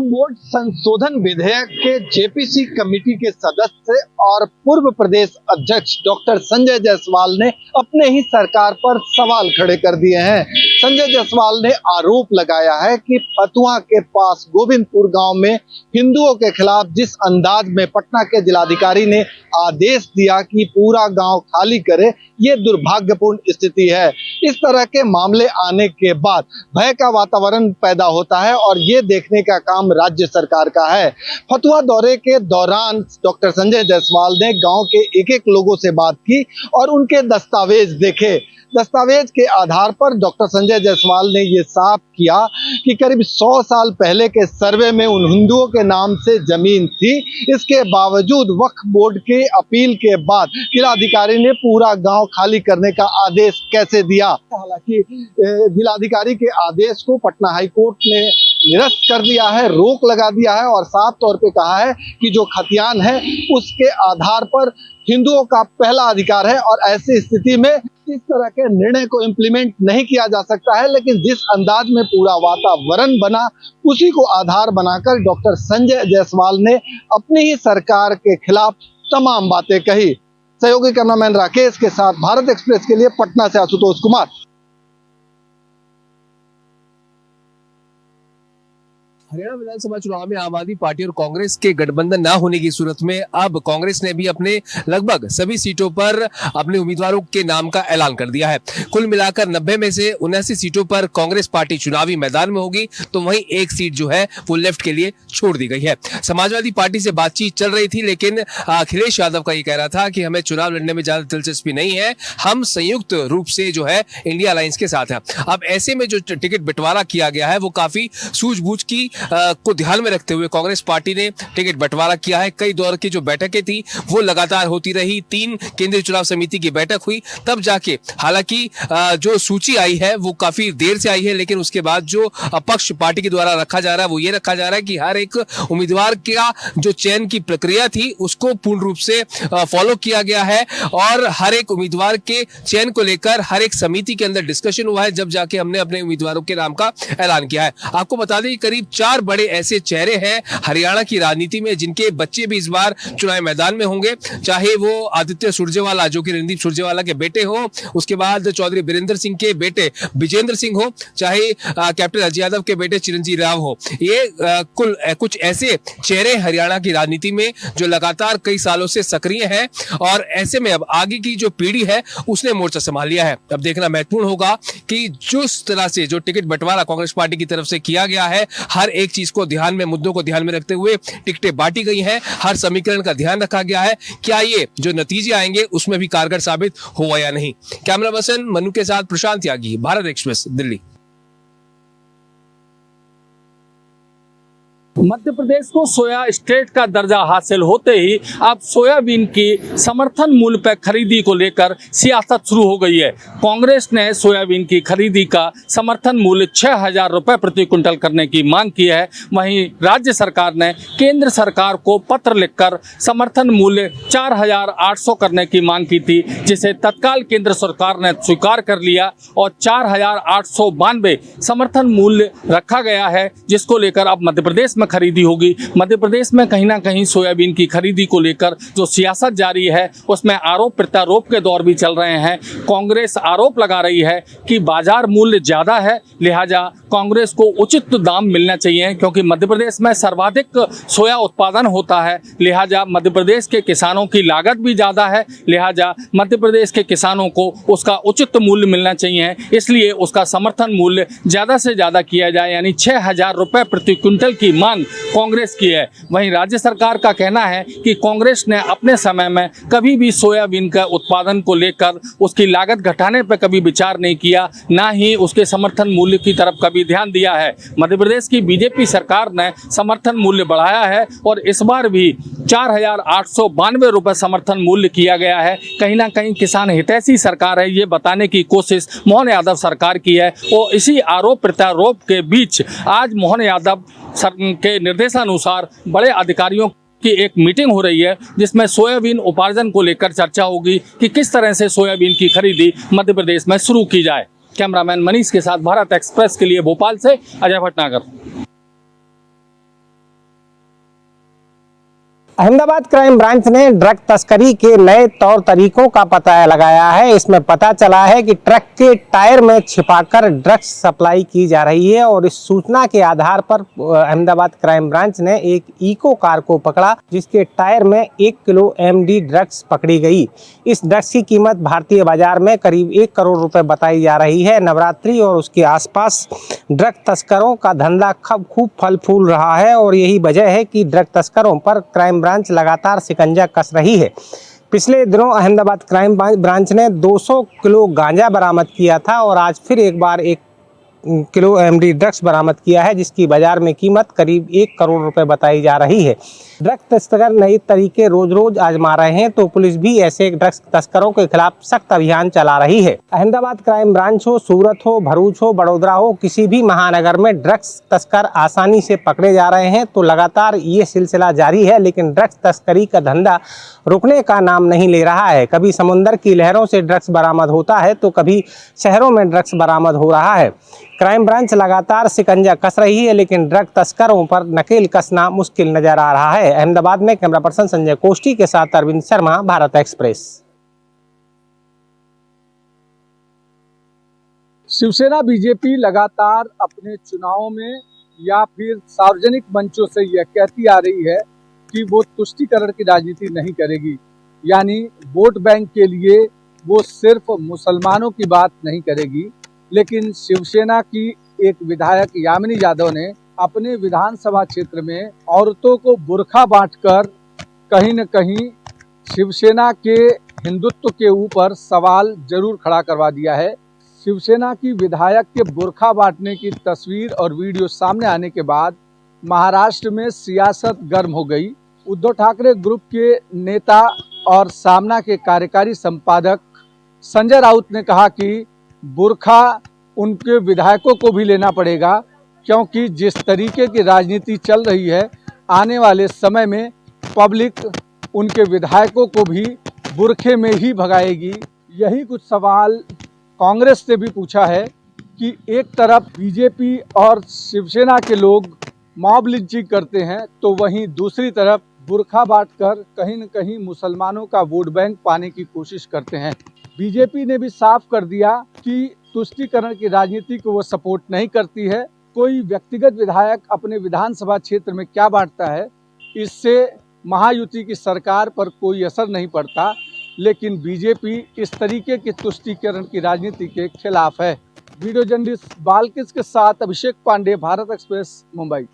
Board संशोधन विधेयक के जेपीसी कमेटी के सदस्य और पूर्व प्रदेश अध्यक्ष डॉक्टर संजय जायसवाल ने अपने ही सरकार पर सवाल खड़े कर दिए हैं। संजय जायसवाल ने आरोप लगाया है कि फतुहा के पास गोविंदपुर गांव में हिंदुओं के खिलाफ जिस अंदाज में पटना के जिलाधिकारी ने आदेश दिया कि पूरा गांव खाली करे, ये दुर्भाग्यपूर्ण स्थिति है। इस तरह के मामले आने के बाद भय का वातावरण पैदा होता है और ये देखने का काम राज्य सरकार का है। फतुहा दौरे के दौरान डॉक्टर संजय जायसवाल ने गांव के एक लोगों से बात की और उनके दस्तावेज देखे। दस्तावेज के आधार पर डॉक्टर संजय जायसवाल ने ये साफ किया कि करीब 100 साल पहले के सर्वे में उन हिंदुओं के नाम से जमीन थी। इसके बावजूद वक्फ बोर्ड के अपील के बाद जिलाधिकारी ने पूरा गांव खाली करने का आदेश कैसे दिया। हालांकि जिलाधिकारी के आदेश को पटना हाई कोर्ट ने निरस्त कर दिया है, रोक लगा दिया है और साफ तौर पे कहा है कि जो खतियान है उसके आधार पर हिंदुओं का पहला अधिकार है और ऐसी स्थिति में इस तरह के निर्णय को इम्प्लीमेंट नहीं किया जा सकता है। लेकिन जिस अंदाज में पूरा वातावरण बना, उसी को आधार बनाकर डॉक्टर संजय जायसवाल ने अपनी ही सरकार के खिलाफ तमाम बातें कही। सहयोगी कैमरामैन राकेश के साथ भारत एक्सप्रेस के लिए पटना से आशुतोष कुमार। हरियाणा विधानसभा चुनाव में आम आदमी पार्टी और कांग्रेस के गठबंधन ना होने की सूरत में अब कांग्रेस ने भी अपने लगभग सभी सीटों पर अपने उम्मीदवारों के नाम का ऐलान कर दिया है। कुल मिलाकर 90 में से 79 सीटों पर कांग्रेस पार्टी चुनावी मैदान में होगी, तो वहीं एक सीट जो है वो लेफ्ट के लिए छोड़ दी गई है। समाजवादी पार्टी से बातचीत चल रही थी, लेकिन अखिलेश यादव का ये कह रहा था कि हमें चुनाव लड़ने में ज्यादा दिलचस्पी नहीं है, हम संयुक्त रूप से जो है इंडिया अलायंस के साथ है। अब ऐसे में जो टिकट बंटवारा किया गया है वो काफी सूझबूझ की को ध्यान में रखते हुए कांग्रेस पार्टी ने टिकट बंटवारा किया है। कई दौर की जो बैठकें थी वो लगातार होती रही, 3 केंद्रीय चुनाव समिति की बैठक हुई, तब जाके हालांकि जो सूची आई है वो काफी देर से आई है, लेकिन उसके बाद जो पक्ष पार्टी के द्वारा रखा जा रहा है वो ये रखा जा रहा है कि हर एक उम्मीदवार का जो चयन की प्रक्रिया थी उसको पूर्ण रूप से फॉलो किया गया है और हर एक उम्मीदवार के चयन को लेकर हर एक समिति के अंदर डिस्कशन हुआ है, जब जाके हमने अपने उम्मीदवारों के नाम का ऐलान किया है। आपको बता दें करीब 4 बड़े ऐसे चेहरे हैं हरियाणा की राजनीति में जिनके बच्चे भी इस बार चुनावी मैदान में होंगे, चाहे वो आदित्य सुरजेवाला जो कि रणदीप सुरजेवाला के बेटे हो, उसके बाद चौधरी बीरेंद्र सिंह के बेटे विजेंद्र सिंह हो, चाहे कैप्टन अजय यादव के बेटे चिरंजीव राव हो। ये कुल कुछ ऐसे चेहरे हरियाणा की राजनीति में जो लगातार कई सालों से सक्रिय हैं और ऐसे में अब आगे की जो पीढ़ी है उसने मोर्चा संभाल लिया है। अब देखना महत्वपूर्ण होगा कि जिस तरह से जो टिकट बंटवारा कांग्रेस पार्टी की तरफ से किया गया है, हर एक चीज को ध्यान में, मुद्दों को ध्यान में रखते हुए टिकटें बांटी गई हैं, हर समीकरण का ध्यान रखा गया है, क्या ये जो नतीजे आएंगे उसमें भी कारगर साबित हुआ या नहीं। कैमरा पर्सन मनु के साथ प्रशांत त्यागी, भारत एक्सप्रेस, दिल्ली। मध्य प्रदेश को सोया स्टेट का दर्जा हासिल होते ही अब सोयाबीन की समर्थन मूल्य पर खरीदी को लेकर सियासत शुरू हो गई है। कांग्रेस ने सोयाबीन की खरीदी का समर्थन मूल्य 6,000 रुपये प्रति क्विंटल करने की मांग की है। वहीं राज्य सरकार ने केंद्र सरकार को पत्र लिखकर समर्थन मूल्य 4,800 करने की मांग की थी, जिसे तत्काल केंद्र सरकार ने स्वीकार कर लिया और 4,892 समर्थन मूल्य रखा गया है, जिसको लेकर अब मध्य प्रदेश में खरीदी होगी। मध्य प्रदेश में कहीं ना कहीं सोयाबीन की खरीदी को लेकर जो सियासत जारी है उसमें आरोप प्रत्यारोप के दौर भी चल रहे हैं। कांग्रेस आरोप लगा रही है कि बाजार मूल्य ज़्यादा है, लिहाजा कांग्रेस को उचित दाम मिलना चाहिए, क्योंकि मध्य प्रदेश में सर्वाधिक सोया उत्पादन होता है, लिहाजा मध्य प्रदेश के किसानों की लागत भी ज़्यादा है, लिहाजा मध्य प्रदेश के किसानों को उसका उचित मूल्य मिलना चाहिए, इसलिए उसका समर्थन मूल्य ज़्यादा से ज़्यादा किया जाए, यानी 6,000 रुपये प्रति क्विंटल की मांग कांग्रेस की है। वहीं राज्य सरकार का कहना है कि कांग्रेस ने अपने समय में कभी भी सोयाबीन का उत्पादन को लेकर उसकी लागत घटाने पर कभी विचार नहीं किया, ना ही उसके समर्थन मूल्य की तरफ कभी ध्यान दिया है। मध्य प्रदेश की बीजेपी सरकार ने समर्थन मूल्य बढ़ाया है और इस बार भी 4,892 रुपये समर्थन मूल्य किया गया है। कहीं ना कहीं किसान हितैषी सरकार है, ये बताने की कोशिश मोहन यादव सरकार की है और इसी आरोप प्रत्यारोप के बीच आज मोहन यादव के निर्देशानुसार बड़े अधिकारियों की एक मीटिंग हो रही है, जिसमें सोयाबीन उपार्जन को लेकर चर्चा होगी कि किस तरह से सोयाबीन की खरीदी मध्य प्रदेश में शुरू की जाए। कैमरामैन मनीष के साथ भारत एक्सप्रेस के लिए भोपाल से अजय भटनागर। अहमदाबाद क्राइम ब्रांच ने ड्रग तस्करी के नए तौर तरीकों का पता लगाया है। इसमें पता चला है कि ट्रक के टायर में छिपाकर ड्रग्स सप्लाई की जा रही है और इस सूचना के आधार पर अहमदाबाद क्राइम ब्रांच ने एक इको कार को पकड़ा, जिसके टायर में 1 किलो एमडी ड्रग्स पकड़ी गई। इस ड्रग्स की कीमत भारतीय बाजार में करीब 1 करोड़ रुपए बताई जा रही है। नवरात्रि और उसके आसपास ड्रग तस्करों का धंधा खूब फल फूल रहा है और यही वजह है कि ड्रग तस्करों पर क्राइम ब्रांच लगातार शिकंजा कस रही है। पिछले दिनों अहमदाबाद क्राइम ब्रांच ने 200 किलो गांजा बरामद किया था और आज फिर एक बार 1 किलो एमडी ड्रग्स बरामद किया है, जिसकी बाजार में कीमत करीब 1 करोड़ रुपए बताई जा रही है। ड्रग तस्कर नए तरीके रोज रोज आजमा रहे हैं, तो पुलिस भी ऐसे ड्रग्स तस्करों के खिलाफ सख्त अभियान चला रही है। अहमदाबाद क्राइम ब्रांच हो, सूरत हो, भरूच हो, बड़ोदरा हो, किसी भी महानगर में ड्रग्स तस्कर आसानी से पकड़े जा रहे हैं। तो लगातार ये सिलसिला जारी है, लेकिन ड्रग्स तस्करी का धंधा रुकने का नाम नहीं ले रहा है। कभी समुद्र की लहरों से ड्रग्स बरामद होता है, तो कभी शहरों में ड्रग्स बरामद हो रहा है। क्राइम ब्रांच लगातार शिकंजा कस रही है, लेकिन ड्रग तस्करों पर नकेल कसना मुश्किल नजर आ रहा है। अहमदाबाद में कैमरा पर्सन संजय कोष्टी के साथ अरविंद शर्मा, भारत एक्सप्रेस। शिवसेना बीजेपी लगातार अपने चुनावों में या फिर सार्वजनिक मंचों से यह कहती आ रही है कि वो तुष्टीकरण की राजनीति नहीं करेगी, यानी वोट बैंक के लिए वो सिर्फ मुसलमानों की बात नहीं करेगी। लेकिन शिवसेना की एक विधायक यामिनी यादव ने अपने विधानसभा क्षेत्र में औरतों को बुर्खा बांटकर कहीं न कहीं शिवसेना के हिंदुत्व के ऊपर सवाल जरूर खड़ा करवा दिया है। शिवसेना की विधायक के बुर्खा बांटने की तस्वीर और वीडियो सामने आने के बाद महाराष्ट्र में सियासत गर्म हो गई। उद्धव ठाकरे ग्रुप के नेता और सामना के कार्यकारी संपादक संजय राउत ने कहा कि बुर्खा उनके विधायकों को भी लेना पड़ेगा, क्योंकि जिस तरीके की राजनीति चल रही है, आने वाले समय में पब्लिक उनके विधायकों को भी बुर्खे में ही भगाएगी। यही कुछ सवाल कांग्रेस से भी पूछा है कि एक तरफ बीजेपी और शिवसेना के लोग मॉब लिंचिंग करते हैं, तो वहीं दूसरी तरफ बुर्खा बांटकर कहीं न कहीं मुसलमानों का वोट बैंक पाने की कोशिश करते हैं। बीजेपी ने भी साफ कर दिया कि तुष्टीकरण की राजनीति को वो सपोर्ट नहीं करती है। कोई व्यक्तिगत विधायक अपने विधानसभा क्षेत्र में क्या बांटता है, इससे महायुति की सरकार पर कोई असर नहीं पड़ता, लेकिन बीजेपी इस तरीके की तुष्टीकरण की राजनीति के खिलाफ है। वीडियो जर्नलिस्ट बालकिस के साथ अभिषेक पांडे, भारत एक्सप्रेस, मुंबई।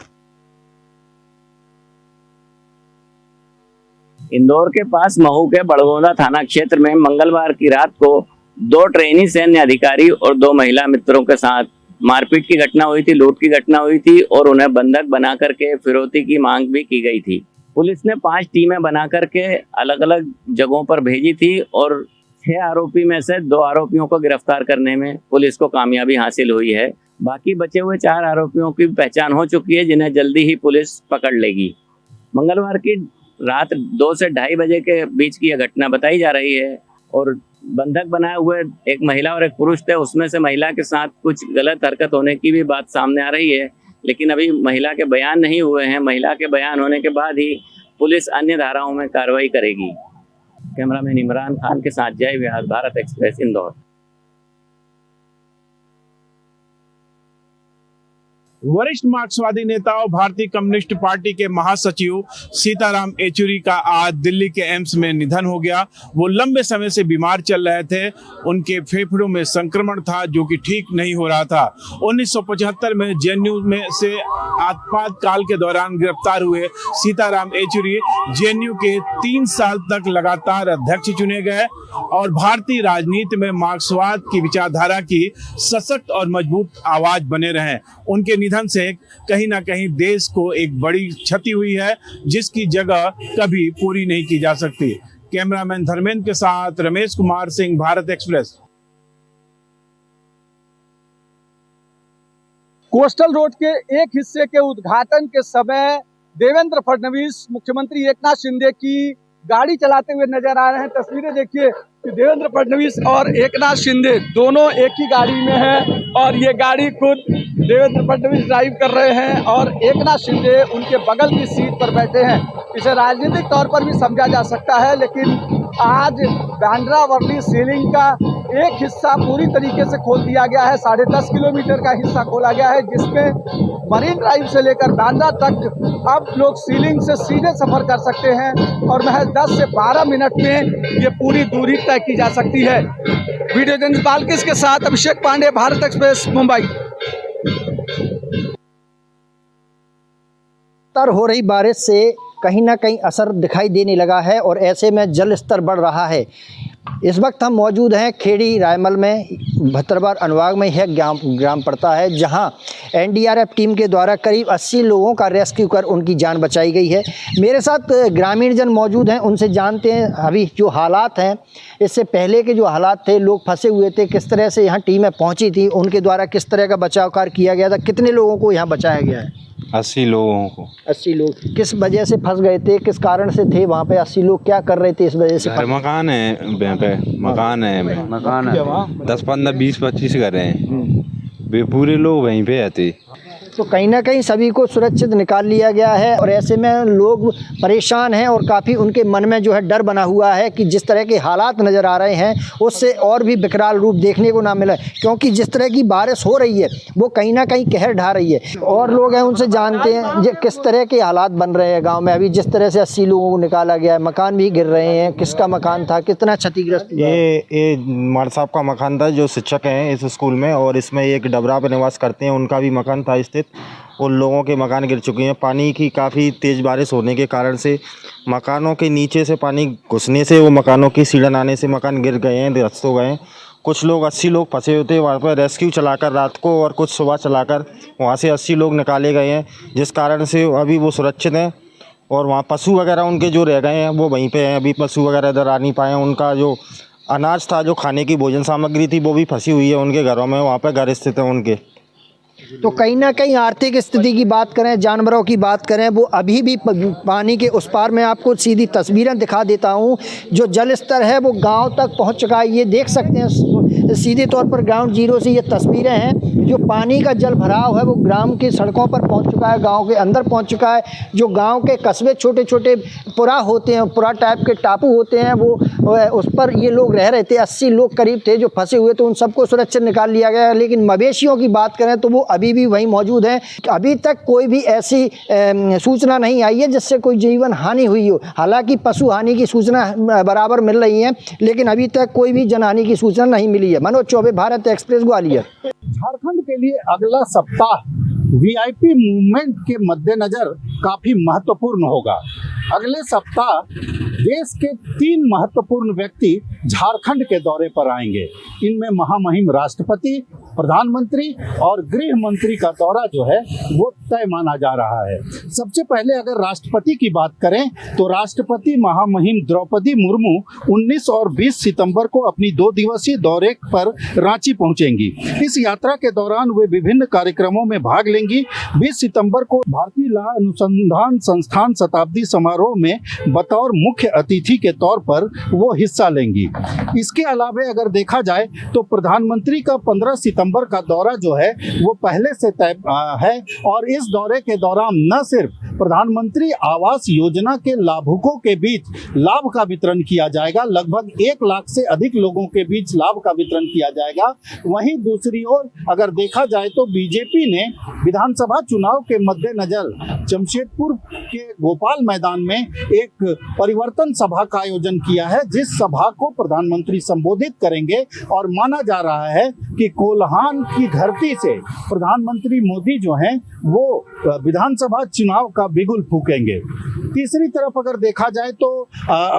इंदौर के पास महू के बड़गोंदा थाना क्षेत्र में मंगलवार की रात को 2 ट्रेनी सैन्य अधिकारी और 2 महिला मित्रों के साथ मारपीट की घटना हुई थी, लूट की घटना हुई थी और उन्हें बंधक बना करके फिरौती की मांग भी की गई थी। पुलिस ने 5 टीमें बना करके अलग अलग जगहों पर भेजी थी और 6 आरोपी में से 2 आरोपियों को गिरफ्तार करने में पुलिस को कामयाबी हासिल हुई है। बाकी बचे हुए 4 आरोपियों की पहचान हो चुकी है, जिन्हें जल्दी ही पुलिस पकड़ लेगी। मंगलवार की रात 2 से 2:30 बजे के बीच की यह घटना बताई जा रही है और बंधक बनाए हुए एक महिला और एक पुरुष थे। उसमें से महिला के साथ कुछ गलत हरकत होने की भी बात सामने आ रही है, लेकिन अभी महिला के बयान नहीं हुए हैं। महिला के बयान होने के बाद ही पुलिस अन्य धाराओं में कार्रवाई करेगी। कैमरामैन इमरान खान के साथ जय विहार, भारत एक्सप्रेस, इंदौर। वरिष्ठ मार्क्सवादी नेता और भारतीय कम्युनिस्ट पार्टी के महासचिव सीताराम येचुरी का आज दिल्ली के एम्स में निधन हो गया। वो लंबे समय से बीमार चल रहे थे, उनके फेफड़ों में संक्रमण था जो कि ठीक नहीं हो रहा था। 1975 में जेएनयू में से आपातकाल के दौरान गिरफ्तार हुए सीताराम येचुरी जेएनयू के 3 साल तक लगातार अध्यक्ष चुने गए और भारतीय राजनीति में मार्क्सवाद की विचारधारा की सशक्त और मजबूत आवाज बने रहे। उनके निधन से कहीं ना कहीं देश को एक बड़ी क्षति हुई है, जिसकी जगह कभी पूरी नहीं की जा सकती। कैमरामैन धर्मेंद्र के साथ Ramesh Kumar Singh, Bharat express. Coastal road के एक हिस्से के उद्घाटन के समय देवेंद्र फडणवीस मुख्यमंत्री एकनाथ शिंदे की गाड़ी चलाते हुए नजर आ रहे हैं। तस्वीरें देखिए कि देवेंद्र फडणवीस और एकनाथ शिंदे दोनों एक ही गाड़ी में हैं और ये गाड़ी खुद देवेंद्र फडणवीस ड्राइव कर रहे हैं और एकनाथ शिंदे उनके बगल की सीट पर बैठे हैं। इसे राजनीतिक तौर पर भी समझा जा सकता है, लेकिन आज बांद्रा वर्ली सीलिंग का एक हिस्सा पूरी तरीके से खोल दिया गया है। 10.5 किलोमीटर का हिस्सा खोला गया है, जिसमें मरीन ड्राइव से लेकर बांद्रा तक अब लोग सीलिंग से सीधे सफर कर सकते हैं और महज 10 से 12 मिनट में ये पूरी दूरी तय की जा सकती है। वीडियो जर्नलिस्ट बालकिस के साथ अभिषेक पांडे, भारत एक्सप्रेस, मुंबई। हो रही बारिश से कहीं ना कहीं असर दिखाई देने लगा है और ऐसे में जल स्तर बढ़ रहा है। इस वक्त हम मौजूद हैं खेड़ी रायमल में, भतरवार अनुभाग में यह ग्राम पड़ता है, जहां एनडीआरएफ टीम के द्वारा करीब 80 लोगों का रेस्क्यू कर उनकी जान बचाई गई है। मेरे साथ ग्रामीण जन मौजूद हैं, उनसे जानते हैं अभी जो हालात हैं, इससे पहले के जो हालात थे, लोग फंसे हुए थे, किस तरह से यहाँ टीमें पहुँची थी, उनके द्वारा किस तरह का बचाव कार्य किया गया था, कितने लोगों को यहाँ बचाया गया है? 80 लोगों को। 80 लोग किस वजह से फंस गए थे, किस कारण से थे वहाँ पे? 80 लोग क्या कर रहे थे इस वजह से? मकान है यहाँ पे, मकान है 10, 15, 20, 25 घर हैं, वे पूरे लोग वहीं पे आते। तो कहीं ना कहीं सभी को सुरक्षित निकाल लिया गया है और ऐसे में लोग परेशान हैं और काफ़ी उनके मन में जो है डर बना हुआ है कि जिस तरह के हालात नज़र आ रहे हैं उससे और भी विकराल रूप देखने को ना मिले, क्योंकि जिस तरह की बारिश हो रही है वो कहीं ना कहीं कहर ढा रही है। और लोग हैं, उनसे जानते हैं किस तरह के हालात बन रहे हैं गाँव में। अभी जिस तरह से 80 लोगों को निकाला गया है, मकान भी गिर रहे हैं, किसका मकान था, कितना क्षतिग्रस्त? ये मार साहब का मकान था, जो शिक्षक हैं इस स्कूल में, और इसमें एक डबरा पर निवास करते हैं, उनका भी मकान था स्थित। उन लोगों के मकान गिर चुके हैं। पानी की काफ़ी तेज़ बारिश होने के कारण से मकानों के नीचे से पानी घुसने से, वो मकानों की सीढ़न आने से मकान गिर गए हैं, ध्वस्त हो गए हैं। कुछ लोग 80 लोग फंसे होते वहाँ पर रेस्क्यू चलाकर रात को और कुछ सुबह चलाकर वहाँ से 80 लोग निकाले गए हैं, जिस कारण से अभी वो सुरक्षित हैं। और वहाँ पशु वगैरह उनके जो रह गए हैं वो वहीं पे हैं, अभी पशु वगैरह इधर आ नहीं पाए हैं। उनका जो अनाज था, जो खाने की भोजन सामग्री थी, वो भी फंसी हुई है उनके घरों में, वहाँ पर घर स्थित है उनके। तो कहीं ना कहीं आर्थिक स्थिति की बात करें, जानवरों की बात करें, वो अभी भी पानी के उस पार। मैं आपको सीधी तस्वीरें दिखा देता हूं, जो जल स्तर है वो गांव तक पहुंच चुका है। ये देख सकते हैं सीधे तौर पर ग्राउंड जीरो से ये तस्वीरें हैं। जो पानी का जल भराव है वो ग्राम की सड़कों पर पहुंच चुका है, गांव के अंदर पहुंच चुका है। जो गांव के कस्बे छोटे छोटे पुरा होते हैं, पुरा टाइप के टापू होते हैं, वो उस पर ये लोग रह रहे थे। 80 लोग करीब थे जो फंसे हुए, तो उन सबको सुरक्षित निकाल लिया गया है। लेकिन मवेशियों की बात करें तो वो अभी भी वहीं मौजूद हैं। अभी तक कोई भी ऐसी सूचना नहीं आई है जिससे कोई जीवन हानि हुई हो। हालांकि पशु हानि की सूचना बराबर मिल रही है, लेकिन अभी तक कोई भी जनहानि की सूचना नहीं मिली है। मनोज चौबे, भारत एक्सप्रेस, ग्वालियर। झारखंड के लिए अगला सप्ताह वीआईपी मूवमेंट के मद्देनजर काफी महत्वपूर्ण होगा। अगले सप्ताह देश के 3 महत्वपूर्ण व्यक्ति झारखंड के दौरे पर आएंगे। इनमें महामहिम राष्ट्रपति, प्रधानमंत्री और गृह मंत्री का दौरा जो है वो तय माना जा रहा है। सबसे पहले अगर राष्ट्रपति की बात करें तो राष्ट्रपति महामहिम द्रौपदी मुर्मू 19 और 20 सितंबर को अपनी 2 दिवसीय दौरे पर रांची पहुंचेंगी। इस यात्रा के दौरान वे विभिन्न कार्यक्रमों में भाग लेंगी। 20 सितंबर को भारतीय लौह अनुसंधान संस्थान शताब्दी समारोह में बतौर मुख्य अतिथि के तौर पर वो हिस्सा लेंगी। इसके अलावा अगर देखा जाए तो प्रधानमंत्री का 15 सितंबर का दौरा जो है वो पहले से तय है और इस दौरे के दौरान न सिर्फ प्रधानमंत्री आवास योजना के लाभुकों के बीच लाभ का वितरण किया जाएगा, लगभग 1 लाख से अधिक लोगों के बीच लाभ का वितरण किया जाएगा। वहीं दूसरी ओर अगर देखा जाए तो बीजेपी ने विधानसभा चुनाव के मद्देनजर जमशेदपुर के गोपाल मैदान में एक परिवर्तन सभा का आयोजन किया है, जिस सभा को प्रधानमंत्री संबोधित करेंगे और माना जा रहा है कि कोल्हान की धरती से प्रधानमंत्री मोदी जो हैं वो विधानसभा चुनाव का बिगुल फूकेंगे। तीसरी तरफ अगर देखा जाए तो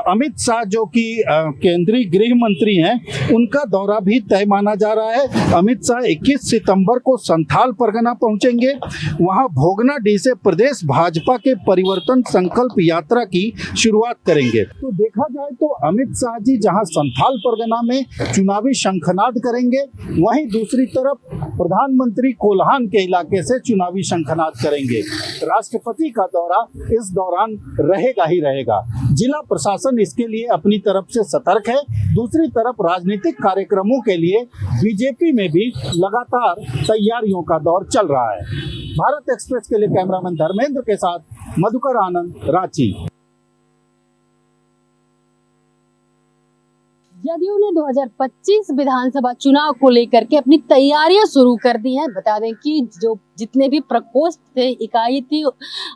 अमित शाह जो कि केंद्रीय गृह मंत्री हैं, उनका दौरा भी तय माना जा रहा है। अमित शाह 21 सितंबर को संथाल परगना पहुंचेंगे। वहां भोगनाडीह से प्रदेश भाजपा के परिवर्तन संकल्प यात्रा की शुरुआत करेंगे। तो देखा जाए तो अमित शाह जी जहां संथाल परगना में चुनावी शंखनाद करेंगे, वहीं दूसरी तरफ प्रधानमंत्री कोल्हान के इलाके से चुनावी शंखनाद करेंगे। राष्ट्रपति का दौरा इस दौरान रहेगा ही रहेगा। जिला प्रशासन इसके लिए अपनी तरफ से सतर्क है। दूसरी तरफ राजनीतिक कार्यक्रमों के लिए बीजेपी में भी लगातार तैयारियों का दौर चल रहा है। भारत एक्सप्रेस के लिए कैमरामैन धर्मेंद्र के साथ मधुकर आनंद, रांची। जदयू ने 2025 विधानसभा चुनाव को लेकर के अपनी तैयारियां शुरू कर दी हैं। बता दें कि जो जितने भी प्रकोष्ठ थे, इकाई थी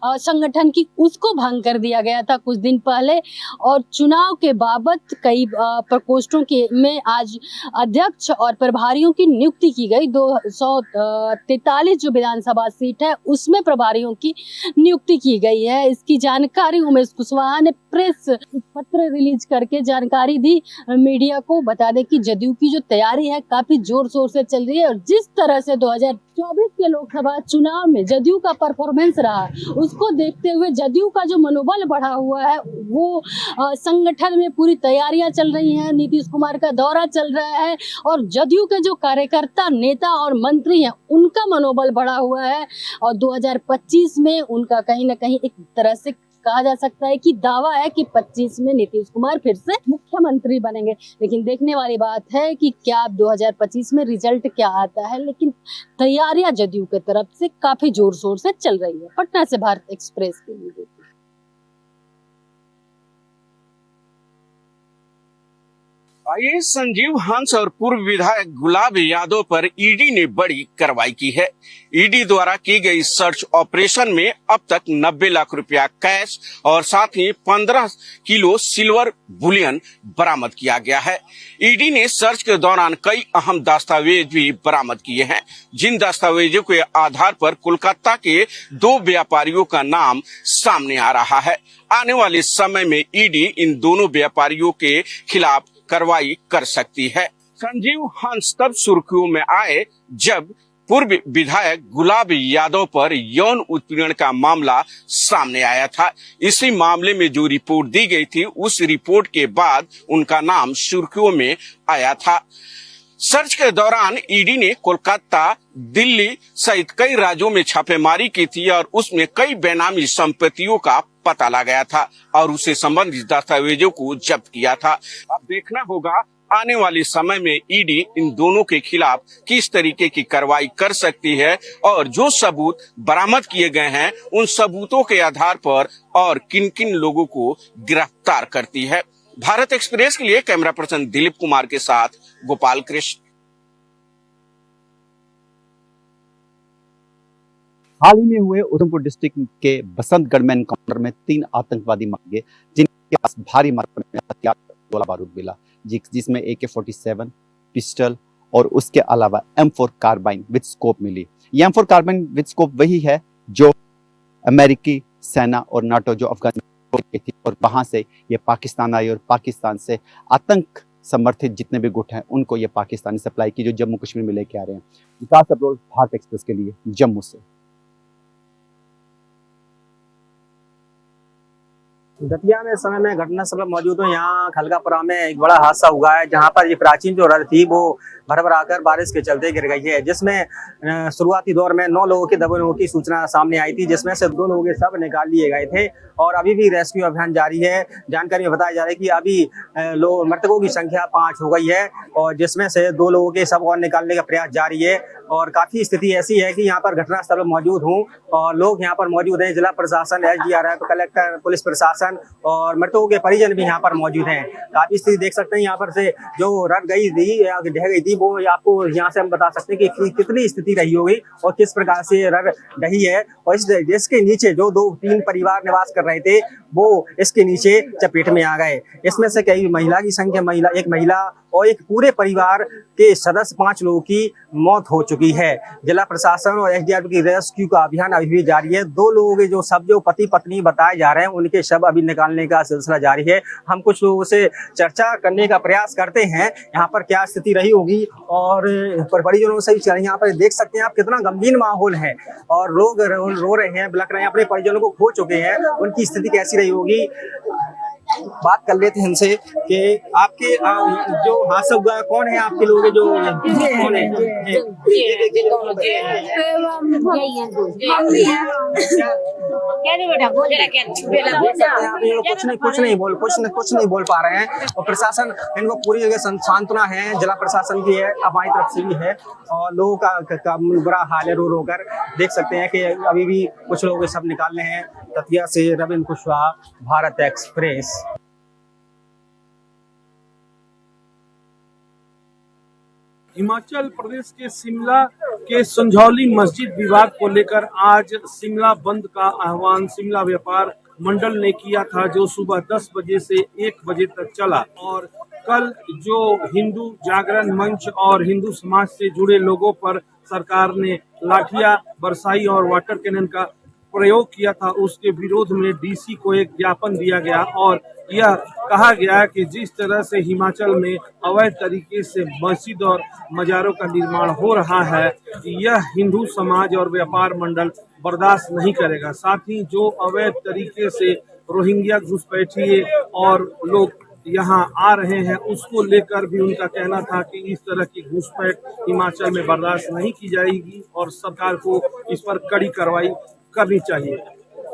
संगठन की, उसको भंग कर दिया गया था कुछ दिन पहले और चुनाव के बाबत कई प्रकोष्ठों के में आज अध्यक्ष और प्रभारियों की नियुक्ति की गई। 243 जो विधानसभा सीट है उसमें प्रभारियों की नियुक्ति की गई है। इसकी जानकारी उमेश कुशवाहा ने प्रेस पत्र रिलीज करके जानकारी दी मीडिया को। बता दें कि जदयू की जो तैयारी है काफी जोर शोर से चल रही है और जिस तरह से 2024 के लोकसभा चुनाव में जदयू का परफॉर्मेंस रहा, उसको देखते हुए जदयू का जो मनोबल बढ़ा हुआ है, वो संगठन में पूरी तैयारियां चल रही हैं। नीतीश कुमार का दौरा चल रहा है और जदयू के जो कार्यकर्ता, नेता और मंत्री हैं, उनका मनोबल बढ़ा हुआ है और 2025 में उनका कहीं ना कहीं एक तरह से कहा जा सकता है कि दावा है कि 25 में नीतीश कुमार फिर से मुख्यमंत्री बनेंगे। लेकिन देखने वाली बात है कि क्या 2025 में रिजल्ट क्या आता है, लेकिन तैयारियां जदयू की तरफ से काफी जोर शोर से चल रही है। पटना से भारत एक्सप्रेस के लिए। आईएएस संजीव हंस और पूर्व विधायक गुलाब यादव पर ईडी ने बड़ी कार्रवाई की है। ईडी द्वारा की गई सर्च ऑपरेशन में अब तक 90 लाख रुपया कैश और साथ ही 15 किलो सिल्वर बुलियन बरामद किया गया है। ईडी ने सर्च के दौरान कई अहम दस्तावेज भी बरामद किए हैं, जिन दस्तावेजों के आधार पर कोलकाता के 2 व्यापारियों का नाम सामने आ रहा है। आने वाले समय में ईडी इन दोनों व्यापारियों के खिलाफ कार्रवाई कर सकती है। संजीव हंस तब सुर्खियों में आए जब पूर्व विधायक गुलाब यादव पर यौन उत्पीड़न का मामला सामने आया था। इसी मामले में जो रिपोर्ट दी गई थी, उस रिपोर्ट के बाद उनका नाम सुर्खियों में आया था। सर्च के दौरान ईडी ने कोलकाता, दिल्ली सहित कई राज्यों में छापेमारी की थी और उसमें कई बेनामी संपत्तियों का पता लगाया था और उससे संबंधित दस्तावेजों को जब्त किया था। अब देखना होगा आने वाले समय में ईडी इन दोनों के खिलाफ किस तरीके की कार्रवाई कर सकती है और जो सबूत बरामद किए गए हैं उन सबूतों के आधार पर और किन किन लोगों को गिरफ्तार करती है। भारत एक्सप्रेस के लिए कैमरा पर्सन दिलीप कुमार के साथ गोपाल कृष्ण। हाल ही में हुए उधमपुर डिस्ट्रिक्ट के बसंतगढ़ में एनकाउंटर में 3 आतंकवादी मारे गए, जिनके पास भारी मात्रा में हथियार, गोला बारूद मिला, जिसमें AK-47 पिस्टल और उसके अलावा M4 कार्बाइन विद स्कोप मिली। ये M4 कार्बाइन विद स्कोप वही है जो अमेरिकी सेना और नाटो जो अफगानिस्तान थी और वहां से ये पाकिस्तान आई और पाकिस्तान से आतंक समर्थित जितने भी गुट हैं उनको ये पाकिस्तानी सप्लाई की, जो जम्मू कश्मीर में लेके आ रहे हैं। विकास अब्रोल, भारत एक्सप्रेस के लिए, जम्मू से। दतिया में इस समय में घटना स्थल मौजूद हूँ। यहाँ खलगापुरा में एक बड़ा हादसा हुआ है, जहाँ पर ये प्राचीन जो रथ थी वो भर-भराकर बारिश के चलते गिर गई है, जिसमें शुरुआती दौर में 9 लोगों के दबने की सूचना सामने आई थी, जिसमें से 2 लोगों के शव निकाल लिए गए थे और अभी भी रेस्क्यू अभियान जारी है। जानकारी में बताया जा रहा है कि अभी मृतकों की संख्या 5 हो गई है और जिसमें से 2 लोगों के शव और निकालने का प्रयास जारी है और काफी स्थिति ऐसी है कि यहाँ पर घटनास्थल पर मौजूद हूँ और लोग यहाँ पर मौजूद हैं। जिला प्रशासन, SDRF, कलेक्टर, पुलिस प्रशासन और मृतकों के परिजन भी यहाँ पर मौजूद हैं। काफी स्थिति देख सकते हैं। यहाँ पर से जो रथ गई थी या ढह गई थी, वो आपको यहाँ से हम बता सकते हैं कि कितनी स्थिति रही होगी और किस प्रकार से रथ ढही है। और इसके नीचे जो 2-3 परिवार निवास कर रहे थे वो इसके नीचे चपेट में आ गए। इसमें से कई महिला की संख्या, एक महिला और एक पूरे परिवार के सदस्य 5 लोगों की मौत हो चुकी है। जिला प्रशासन और SDRF की रेस्क्यू का अभियान अभी भी जारी है। 2 लोगों के जो शव, जो पति पत्नी बताए जा रहे हैं, उनके शव अभी निकालने का सिलसिला जारी है। हम कुछ लोगों से चर्चा करने का प्रयास करते हैं यहाँ पर क्या स्थिति रही होगी और परिजनों से यहाँ पर देख सकते हैं आप कितना गंभीर माहौल है और लोग रो रहे हैं, बिलख रहे हैं, अपने परिजनों को खो चुके हैं। उनकी स्थिति कैसी रही होगी, बात कर लेते हैं इनसे कि आपके जो हादसा हुआ है, कौन है आपके लोग जो कौन है? कुछ नहीं बोल पा रहे हैं और प्रशासन इनको पूरी जगह सांत्वना है, जिला प्रशासन की है, हमारी तरफ से भी है और लोगों का बुरा हाल है। रो कर देख सकते हैं कि अभी भी कुछ लोग सब निकालने हैं। दतिया से रविंद्र कुशवाहा, भारत एक्सप्रेस। हिमाचल प्रदेश के शिमला के संझौली मस्जिद विवाद को लेकर आज शिमला बंद का आह्वान शिमला व्यापार मंडल ने किया था, जो सुबह 10 बजे से 1 बजे तक चला। और कल जो हिंदू जागरण मंच और हिंदू समाज से जुड़े लोगों पर सरकार ने लाठियां बरसाई और वाटर कैनन का प्रयोग किया था, उसके विरोध में डीसी को एक ज्ञापन दिया गया और यह कहा गया कि जिस तरह से हिमाचल में अवैध तरीके से मस्जिद और मजारों का निर्माण हो रहा है, यह हिंदू समाज और व्यापार मंडल बर्दाश्त नहीं करेगा। साथ ही जो अवैध तरीके से रोहिंग्या घुसपैठिए और लोग यहाँ आ रहे हैं, उसको लेकर भी उनका कहना था कि इस तरह की घुसपैठ हिमाचल में बर्दाश्त नहीं की जाएगी और सरकार को इस पर कड़ी कार्रवाई करनी चाहिए।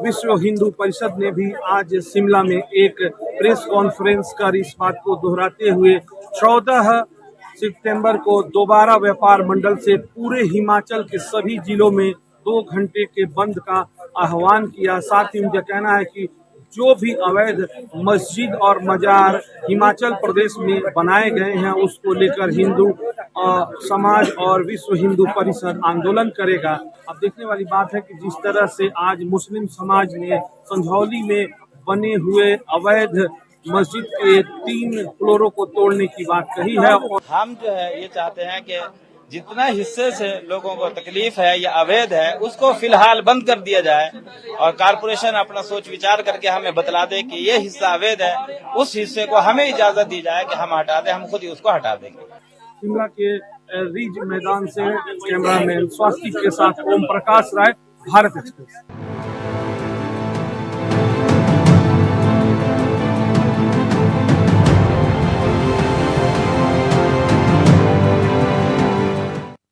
विश्व हिंदू परिषद ने भी आज शिमला में एक प्रेस कॉन्फ्रेंस कर इस बात को दोहराते हुए 14 सितंबर को दोबारा व्यापार मंडल से पूरे हिमाचल के सभी जिलों में 2 घंटे के बंद का आह्वान किया। साथ ही उनका कहना है कि जो भी अवैध मस्जिद और मजार हिमाचल प्रदेश में बनाए गए हैं, उसको लेकर हिंदू समाज और विश्व हिंदू परिषद आंदोलन करेगा। अब देखने वाली बात है कि जिस तरह से आज मुस्लिम समाज ने संझौली में बने हुए अवैध मस्जिद के 3 फ्लोरों को तोड़ने की बात कही है। हम जो है ये चाहते हैं कि जितना हिस्से से लोगों को तकलीफ है या अवैध है, उसको फिलहाल बंद कर दिया जाए और कारपोरेशन अपना सोच विचार करके हमें बतला दे कि ये हिस्सा अवैध है, उस हिस्से को हमें इजाजत दी जाए कि हम हटा दें, हम खुद ही उसको हटा देंगे। शिमला के रिज मैदान से कैमरामैन स्वास्थ्य के साथ ओम प्रकाश राय, भारत एक्सप्रेस।